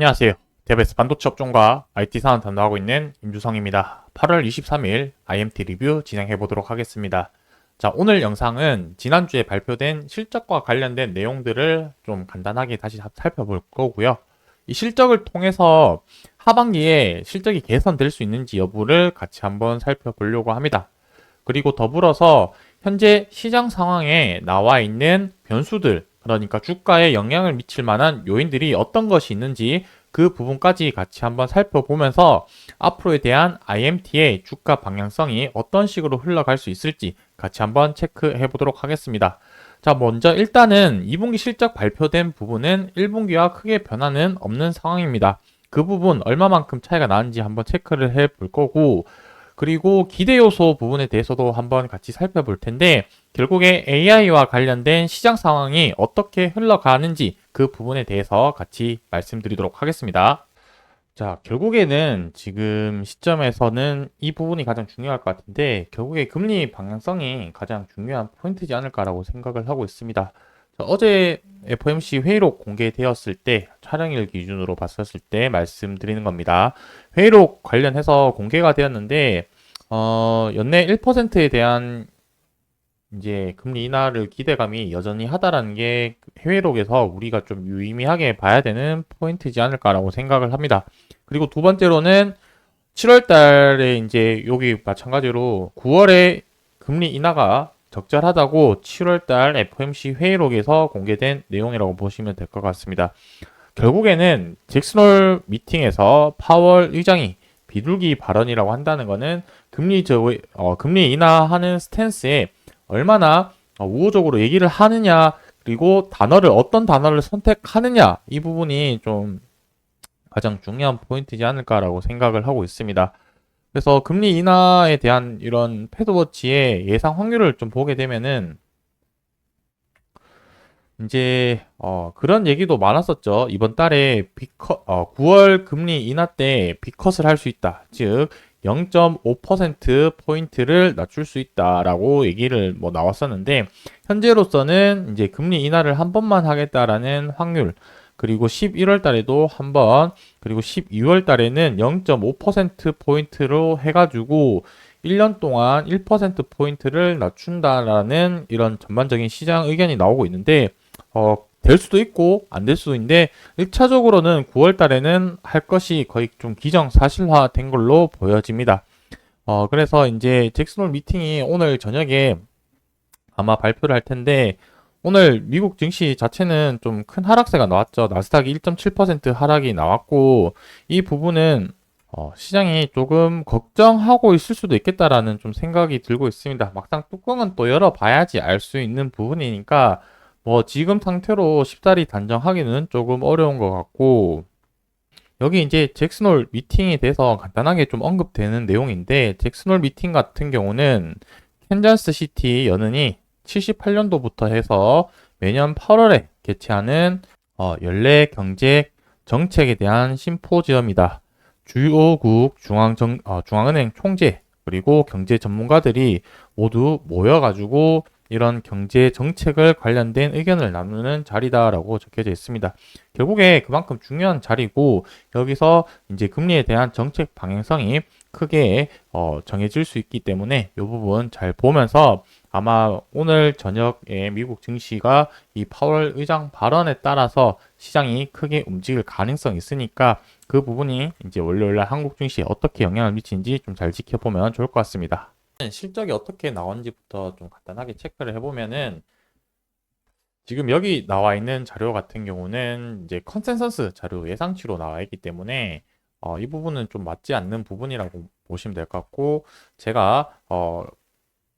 안녕하세요. 대베스 반도체 업종과 IT 산업 담당하고 있는 임주성입니다. 8월 23일 IMT 리뷰 진행해 보도록 하겠습니다. 자, 오늘 영상은 지난주에 발표된 실적과 관련된 내용들을 좀 간단하게 다시 살펴볼 거고요. 이 실적을 통해서 하반기에 실적이 개선될 수 있는지 여부를 같이 한번 살펴보려고 합니다. 그리고 더불어서 현재 시장 상황에 나와 있는 변수들, 그러니까 주가에 영향을 미칠 만한 요인들이 어떤 것이 있는지 그 부분까지 같이 한번 살펴보면서 앞으로에 대한 IMT의 주가 방향성이 어떤 식으로 흘러갈 수 있을지 같이 한번 체크해 보도록 하겠습니다. 자, 먼저 일단은 2분기 실적 발표된 부분은 1분기와 크게 변화는 없는 상황입니다. 그 부분 얼마만큼 차이가 나는지 한번 체크를 해 볼 거고, 그리고 기대 요소 부분에 대해서도 한번 같이 살펴볼 텐데, 결국에 AI와 관련된 시장 상황이 어떻게 흘러가는지 그 부분에 대해서 같이 말씀드리도록 하겠습니다. 자, 결국에는 지금 시점에서는 이 부분이 가장 중요할 것 같은데, 결국에 금리 방향성이 가장 중요한 포인트지 않을까라고 생각을 하고 있습니다. 자, 어제 FOMC 회의록 공개되었을 때, 촬영일 기준으로 봤었을 때 말씀드리는 겁니다. 회의록 관련해서 공개가 되었는데, 연내 1%에 대한 이제 금리 인하를 기대감이 여전히 하다라는 게 해외록에서 우리가 좀 유의미하게 봐야 되는 포인트지 않을까라고 생각을 합니다. 그리고 두 번째로는 7월 달에 이제 여기 마찬가지로 9월에 금리 인하가 적절하다고 7월 달 FOMC 회의록에서 공개된 내용이라고 보시면 될 것 같습니다. 결국에는 잭슨홀 미팅에서 파월 의장이 비둘기 발언이라고 한다는 것은 금리 인하하는 스탠스에 얼마나 우호적으로 얘기를 하느냐, 그리고 어떤 단어를 선택하느냐, 이 부분이 좀 가장 중요한 포인트지 않을까라고 생각을 하고 있습니다. 그래서 금리 인하에 대한 이런 패드워치의 예상 확률을 좀 보게 되면은 이제 그런 얘기도 많았었죠. 이번 달에 9월 금리 인하 때 B컷을 할 수 있다. 즉 0.5% 포인트를 낮출 수 있다라고 얘기를 뭐 나왔었는데, 현재로서는 이제 금리 인하를 한 번만 하겠다라는 확률, 그리고 11월 달에도 한 번, 그리고 12월 달에는 0.5% 포인트로 해가지고 1년 동안 1% 포인트를 낮춘다라는 이런 전반적인 시장 의견이 나오고 있는데, 될 수도 있고 안 될 수도 있는데 1차적으로는 9월 달에는 할 것이 거의 좀 기정사실화 된 걸로 보여집니다. 그래서 이제 잭슨홀 미팅이 오늘 저녁에 아마 발표를 할 텐데, 오늘 미국 증시 자체는 좀 큰 하락세가 나왔죠. 나스닥이 1.7% 하락이 나왔고, 이 부분은 시장이 조금 걱정하고 있을 수도 있겠다라는 좀 생각이 들고 있습니다. 막상 뚜껑은 또 열어봐야지 알 수 있는 부분이니까 뭐 지금 상태로 쉽사리 단정하기는 조금 어려운 것 같고, 여기 이제 잭슨홀 미팅에 대해서 간단하게 좀 언급되는 내용인데, 잭슨홀 미팅 같은 경우는 캔자스 시티 연은이 78년도부터 해서 매년 8월에 개최하는 연례 경제 정책에 대한 심포지엄이다. 주요국 중앙은행 총재 그리고 경제 전문가들이 모두 모여가지고 이런 경제 정책을 관련된 의견을 나누는 자리다라고 적혀져 있습니다. 결국에 그만큼 중요한 자리고, 여기서 이제 금리에 대한 정책 방향성이 크게 정해질 수 있기 때문에 이 부분 잘 보면서, 아마 오늘 저녁에 미국 증시가 이 파월 의장 발언에 따라서 시장이 크게 움직일 가능성이 있으니까 그 부분이 이제 월요일날 한국 증시에 어떻게 영향을 미치는지 좀 잘 지켜보면 좋을 것 같습니다. 실적이 어떻게 나온지부터 좀 간단하게 체크를 해보면은, 지금 여기 나와 있는 자료 같은 경우는 이제 컨센서스 자료 예상치로 나와 있기 때문에 이 부분은 좀 맞지 않는 부분이라고 보시면 될 것 같고, 제가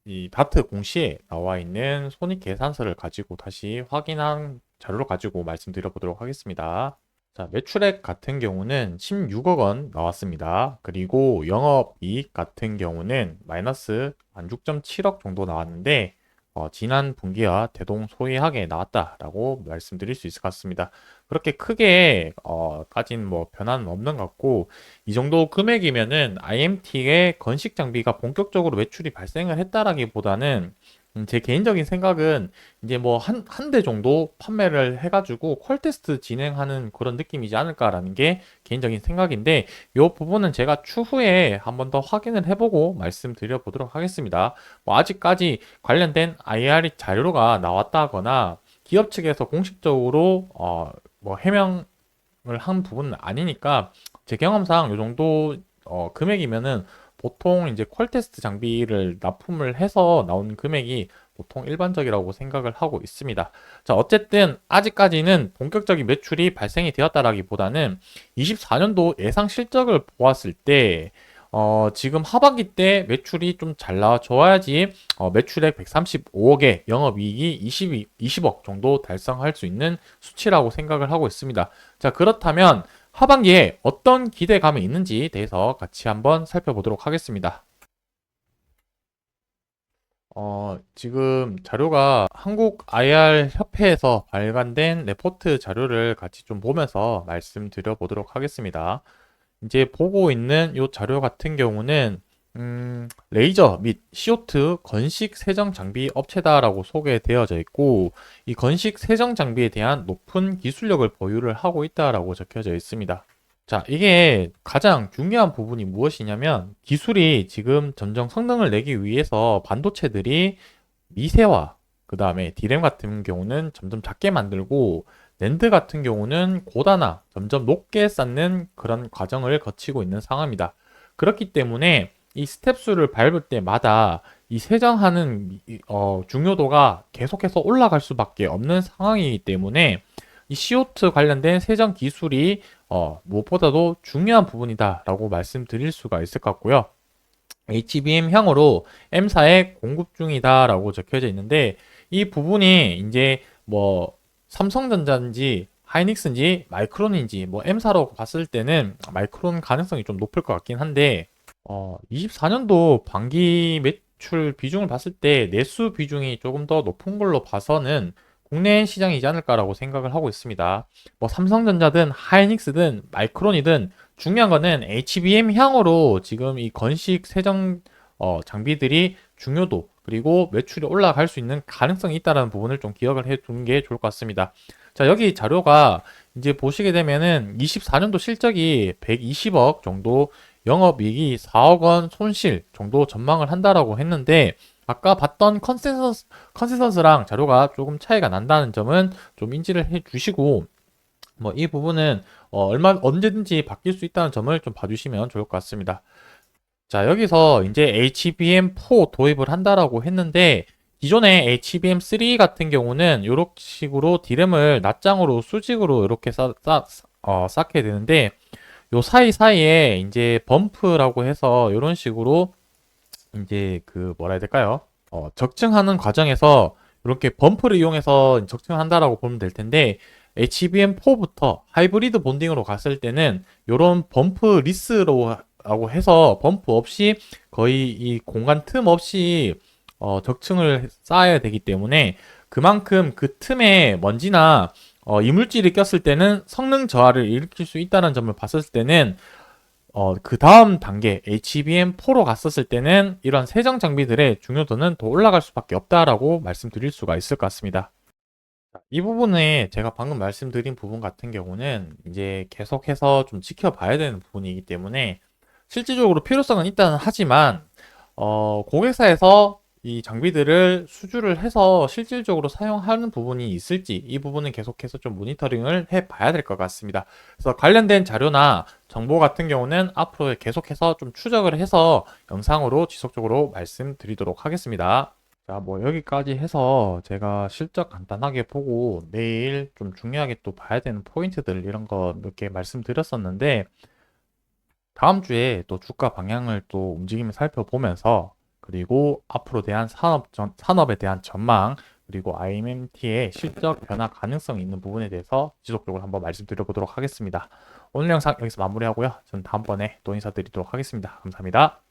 이 다트 공시에 나와 있는 손익 계산서를 가지고 다시 확인한 자료를 가지고 말씀드려 보도록 하겠습니다. 자, 매출액 같은 경우는 16억 원 나왔습니다. 그리고 영업이익 같은 경우는 마이너스 한 6.7억 정도 나왔는데, 지난 분기와 대동소이하게 나왔다라고 말씀드릴 수 있을 것 같습니다. 그렇게 크게 따진 뭐 변화는 없는 것 같고, 이 정도 금액이면은 IMT의 건식 장비가 본격적으로 매출이 발생을 했다라기보다는 제 개인적인 생각은 이제 뭐 한 대 정도 판매를 해가지고 퀄 테스트 진행하는 그런 느낌이지 않을까라는 게 개인적인 생각인데, 이 부분은 제가 추후에 한번 더 확인을 해보고 말씀드려 보도록 하겠습니다. 뭐 아직까지 관련된 IR 자료가 나왔다거나 기업 측에서 공식적으로 뭐 해명을 한 부분은 아니니까, 제 경험상 이 정도 금액이면은 보통 이제 퀄 테스트 장비를 납품을 해서 나온 금액이 보통 일반적이라고 생각을 하고 있습니다. 자, 어쨌든 아직까지는 본격적인 매출이 발생이 되었다라기보다는 24년도 예상 실적을 보았을 때 지금 하반기 때 매출이 좀 잘 나와줘야지 매출액 135억에 영업이익이 20억 정도 달성할 수 있는 수치라고 생각을 하고 있습니다. 자, 그렇다면 하반기에 어떤 기대감이 있는지에 대해서 같이 한번 살펴보도록 하겠습니다. 지금 자료가 한국 IR 협회에서 발간된 레포트 자료를 같이 좀 보면서 말씀드려 보도록 하겠습니다. 이제 보고 있는 이 자료 같은 경우는 레이저 및 CO2 건식 세정 장비 업체다라고 소개되어져 있고, 이 건식 세정 장비에 대한 높은 기술력을 보유를 하고 있다라고 적혀져 있습니다. 자, 이게 가장 중요한 부분이 무엇이냐면, 기술이 지금 점점 성능을 내기 위해서 반도체들이 미세화, 그 다음에 D램 같은 경우는 점점 작게 만들고, 낸드 같은 경우는 고단화, 점점 높게 쌓는 그런 과정을 거치고 있는 상황입니다. 그렇기 때문에 이 스텝 수를 밟을 때마다 이 세정하는 중요도가 계속해서 올라갈 수밖에 없는 상황이기 때문에, 이 CO2 관련된 세정 기술이 무엇보다도 중요한 부분이다라고 말씀드릴 수가 있을 것 같고요. HBM 향으로 M사에 공급 중이다라고 적혀져 있는데, 이 부분이 이제 뭐 삼성전자인지 하이닉스인지 마이크론인지 뭐 M사로 봤을 때는 마이크론 가능성이 좀 높을 것 같긴 한데, 24년도 반기 매출 비중을 봤을 때 내수 비중이 조금 더 높은 걸로 봐서는 국내 시장이지 않을까라고 생각을 하고 있습니다. 뭐 삼성전자든 하이닉스든 마이크론이든 중요한 거는 HBM 향으로 지금 이 건식 세정 장비들이 중요도 그리고 매출이 올라갈 수 있는 가능성이 있다는 부분을 좀 기억을 해 두는 게 좋을 것 같습니다. 자, 여기 자료가 이제 보시게 되면은 24년도 실적이 120억 정도, 영업이익이 4억 원 손실 정도 전망을 한다라고 했는데, 아까 봤던 컨센서스랑 자료가 조금 차이가 난다는 점은 좀 인지를 해 주시고, 뭐 이 부분은 언제든지 바뀔 수 있다는 점을 좀 봐주시면 좋을 것 같습니다. 자, 여기서 이제 HBM4 도입을 한다라고 했는데, 기존의 HBM3 같은 경우는 이런 식으로 D램을 납장으로 수직으로 이렇게 쌓게 되는데, 요 사이사이에 이제 범프라고 해서 이런 식으로 이제 그 뭐라 해야 될까요? 적층하는 과정에서 이렇게 범프를 이용해서 적층한다라고 보면 될 텐데, HBM4부터 하이브리드 본딩으로 갔을 때는 이런 범프 리스로 라고 해서 범프 없이 거의 이 공간 틈 없이 적층을 쌓아야 되기 때문에, 그만큼 그 틈에 먼지나 이물질이 꼈을 때는 성능 저하를 일으킬 수 있다는 점을 봤을 때는, 그 다음 단계 HBM4로 갔었을 때는 이런 세정 장비들의 중요도는 더 올라갈 수밖에 없다라고 말씀드릴 수가 있을 것 같습니다. 이 부분에 제가 방금 말씀드린 부분 같은 경우는 이제 계속해서 좀 지켜봐야 되는 부분이기 때문에, 실질적으로 필요성은 있다는 하지만 고객사에서 이 장비들을 수주를 해서 실질적으로 사용하는 부분이 있을지, 이 부분은 계속해서 좀 모니터링을 해 봐야 될 것 같습니다. 그래서 관련된 자료나 정보 같은 경우는 앞으로 계속해서 좀 추적을 해서 영상으로 지속적으로 말씀드리도록 하겠습니다. 자, 뭐 여기까지 해서 제가 실적 간단하게 보고 내일 좀 중요하게 또 봐야 되는 포인트들 이런 거 몇 개 말씀드렸었는데, 다음 주에 또 주가 방향을 또 움직임을 살펴보면서, 그리고 앞으로 대한 산업에 대한 전망, 그리고 IMMT의 실적 변화 가능성이 있는 부분에 대해서 지속적으로 한번 말씀드려 보도록 하겠습니다. 오늘 영상 여기서 마무리하고요. 저는 다음번에 또 인사드리도록 하겠습니다. 감사합니다.